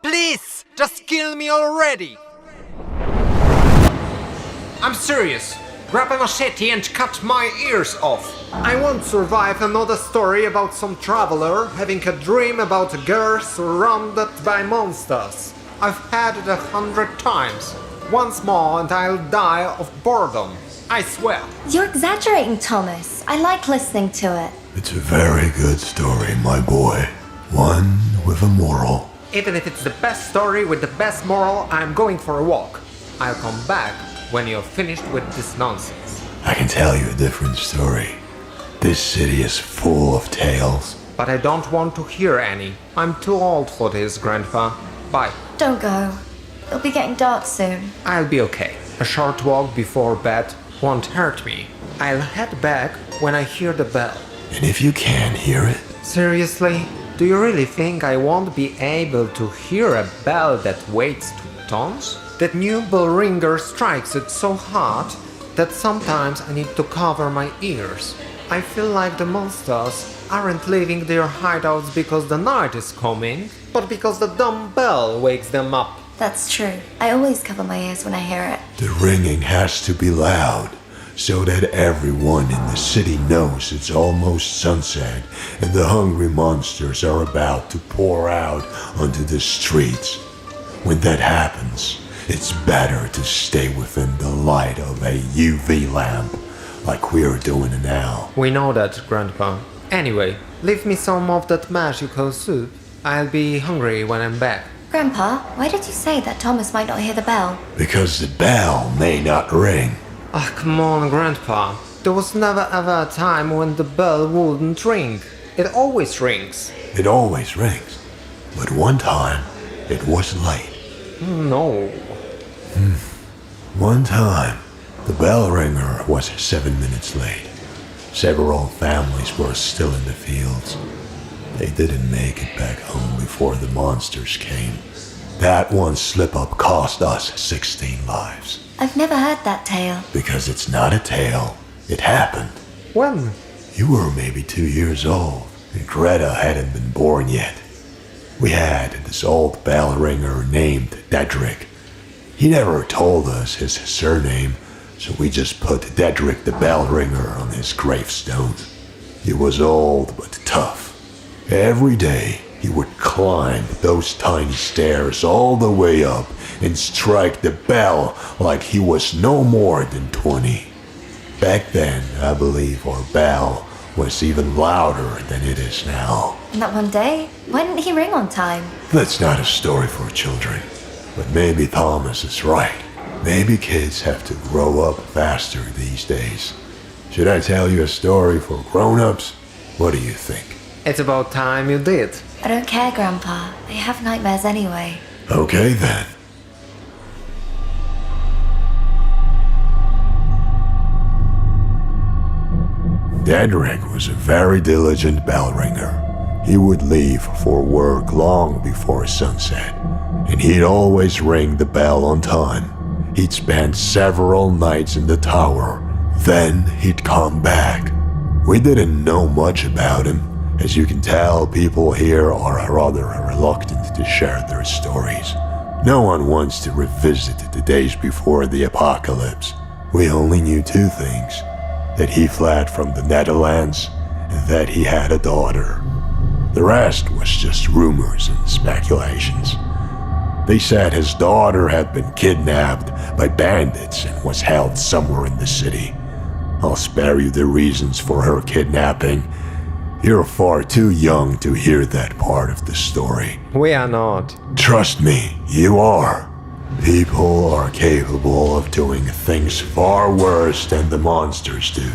Please, just kill me already! I'm serious. Grab a machete and cut my ears off. I won't survive another story about some traveler having a dream about a girl surrounded by monsters. I've had it 100 times. Once more and I'll die of boredom. I swear. You're exaggerating, Thomas. I like listening to it. It's a very good story, my boy. One with a moral. Even if it's the best story with the best moral, I'm going for a walk. I'll come back when you're finished with this nonsense. I can tell you a different story. This city is full of tales. But I don't want to hear any. I'm too old for this, Grandpa. Bye. Don't go. It'll be getting dark soon. I'll be okay. A short walk before bed won't hurt me. I'll head back when I hear the bell. And if you can't hear it? Seriously? Do you really think I won't be able to hear a bell that weighs 2 tons? That new bell ringer strikes it so hard that sometimes I need to cover my ears. I feel like the monsters aren't leaving their hideouts because the night is coming, but because the dumb bell wakes them up. That's true. I always cover my ears when I hear it. The ringing has to be loud, so that everyone in the city knows it's almost sunset and the hungry monsters are about to pour out onto the streets. When that happens, it's better to stay within the light of a UV lamp, like we're doing now. We know that, Grandpa. Anyway, leave me some of that magical soup. I'll be hungry when I'm back. Grandpa, why did you say that Thomas might not hear the bell? Because the bell may not ring. Ah, come on, Grandpa. There was never ever a time when the bell wouldn't ring. It always rings. It always rings. But one time, it was late. No. One time, the bell ringer was 7 minutes late. Several families were still in the fields. They didn't make it back home before the monsters came. That one slip-up cost us 16 lives. I've never heard that tale. Because it's not a tale. It happened. When? You were maybe 2 years old, and Greta hadn't been born yet. We had this old bell ringer named Dedrick. He never told us his surname, so we just put Dedrick the bell ringer on his gravestone. He was old but tough. Every day, he would climb those tiny stairs all the way up and strike the bell like he was no more than 20. Back then, I believe our bell was even louder than it is now. And that one day, why didn't he ring on time? That's not a story for children. But maybe Thomas is right. Maybe kids have to grow up faster these days. Should I tell you a story for grown-ups? What do you think? It's about time you did. I don't care, Grandpa. I have nightmares anyway. Okay then. Dedrick was a very diligent bell ringer. He would leave for work long before sunset, and he'd always ring the bell on time. He'd spend several nights in the tower, then he'd come back. We didn't know much about him. As you can tell, people here are rather reluctant to share their stories. No one wants to revisit the days before the apocalypse. We only knew 2 things: that he fled from the Netherlands and that he had a daughter. The rest was just rumors and speculations. They said his daughter had been kidnapped by bandits and was held somewhere in the city. I'll spare you the reasons for her kidnapping. You're far too young to hear that part of the story. We are not. Trust me, you are. People are capable of doing things far worse than the monsters do.